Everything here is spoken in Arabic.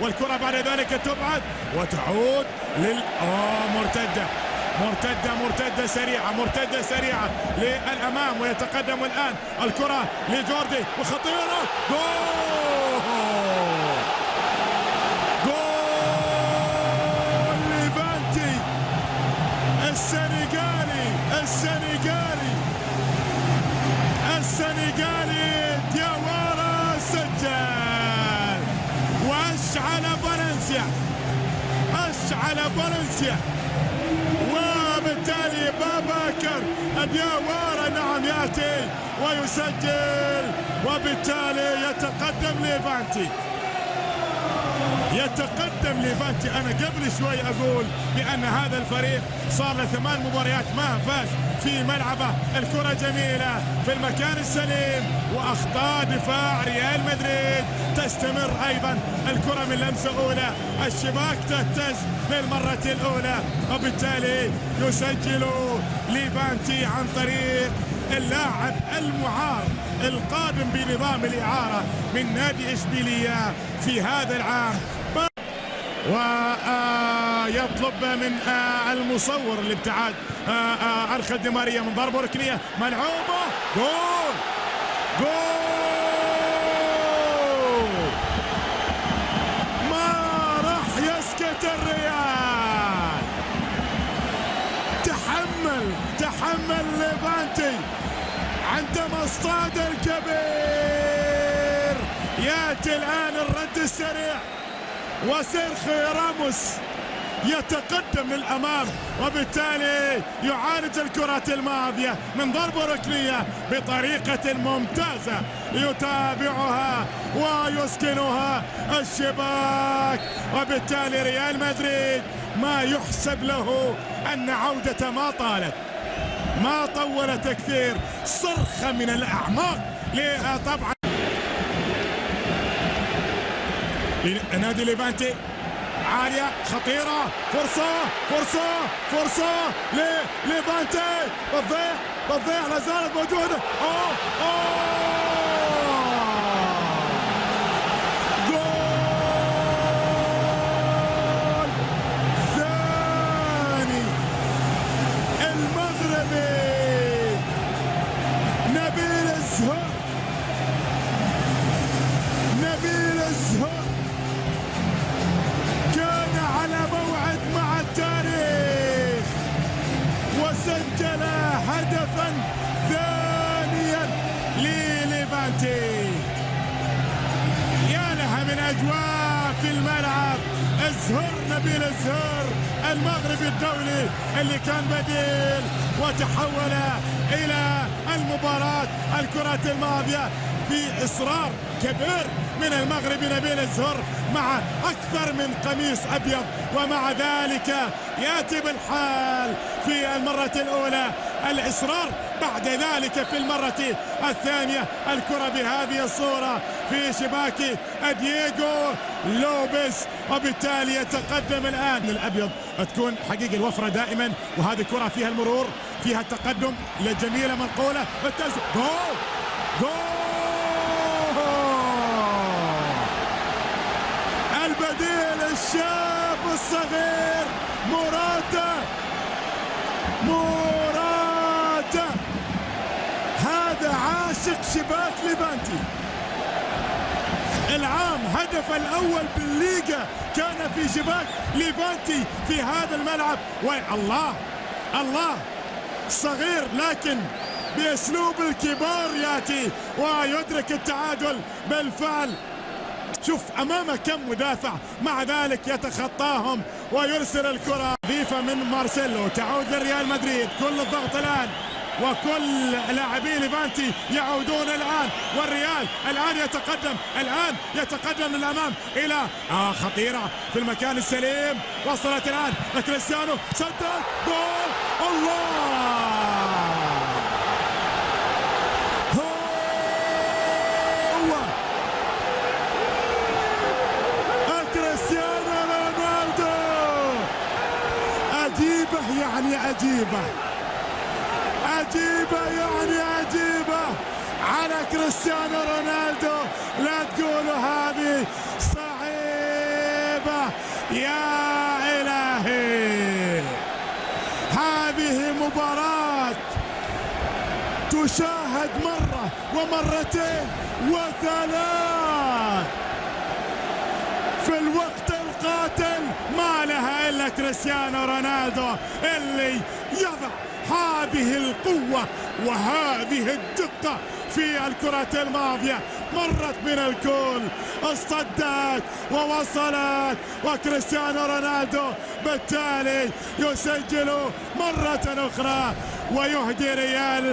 والكرة بعد ذلك تبعد وتعود مرتدة سريعة للأمام، ويتقدم الآن الكرة لجوردي وخطيرة. جول ليفانتي السنغالي دياوارا سجل وأشعل فالنسيا، وبالتالي بابكر دياوارا نعم يأتي ويسجل، وبالتالي يتقدم ليفانتي. أنا قبل شوي أقول بأن هذا الفريق صار له 8 مباريات ما فاز في ملعبه. الكرة جميلة في المكان السليم، وأخطاء دفاع ريال مدريد تستمر أيضا. الكرة من لمسة أولى، الشباك تهتز للمرة الأولى، وبالتالي يسجل ليفانتي عن طريق اللاعب المعار القادم بنظام الإعارة من نادي إشبيلية في هذا العام. ويطلب من المصور الابتعاد أنخيل دي ماريا من ضربة ركنية ملعوبة. جول ما راح يسكت الريال. تحمل ليفانتي عندما اصطاد الكبير. يأتي الآن الرد السريع، وسيرخيو راموس يتقدم للأمام، وبالتالي يعالج الكرة الماضية من ضربة ركنية بطريقة ممتازة، يتابعها ويسكنها الشباك، وبالتالي ريال مدريد ما يحسب له أن عودته ما طولت كثير. صرخة من الأعماق طبعا نادي ليفانتي عالية خطيرة، فرصة لليفانتي، بتضيع لا زالت موجودة. جول ثاني المغربي نبيل الزهر كان على موعد مع التاريخ وسجل هدفا ثانيا لليفانتي. يا لها من اجواء في الملعب. نبيل الزهر المغربي الدولي اللي كان بديل وتحول الى المباراة الكرة الماضية في اصرار كبير من المغربي نبيل الزهر مع أكثر من قميص أبيض، ومع ذلك يأتي بالحال في المرة الأولى الإصرار، بعد ذلك في المرة الثانية الكرة بهذه الصورة في شباك دييغو لوبيس، وبالتالي يتقدم الآن. الأبيض تكون حقيقة الوفرة دائما، وهذه كرة فيها المرور، فيها التقدم لجميلة منقولة جول البديل الشاب الصغير موراتا. هذا عاشق شباك ليفانتي. العام هدف الأول بالليغا كان في شباك ليفانتي في هذا الملعب. الله صغير لكن بأسلوب الكبار يأتي ويدرك التعادل بالفعل. شوف أمامه كم مدافع، مع ذلك يتخطاهم ويرسل الكرة ضيفة من مارسيلو تعود لريال مدريد. كل الضغط الآن وكل لاعبي ليفانتي يعودون الآن، والريال الآن يتقدم للأمام إلى خطيرة في المكان السليم. وصلت الآن لكريستيانو، سدد جول. عجيبة على كريستيانو رونالدو. لا تقولوا هذه صحيح الضربة. يا إلهي، هذه مباراة تشاهد مرة ومرتين وثلاث في الوقت القاتل. ما لها إلا كريستيانو رونالدو اللي يضع هذه القوة وهذه الدقة في الكرة الماضية. مرت من الكل، اصطدت ووصلت، وكريستيانو رونالدو بالتالي يسجل مرة أخرى ويهدي ريال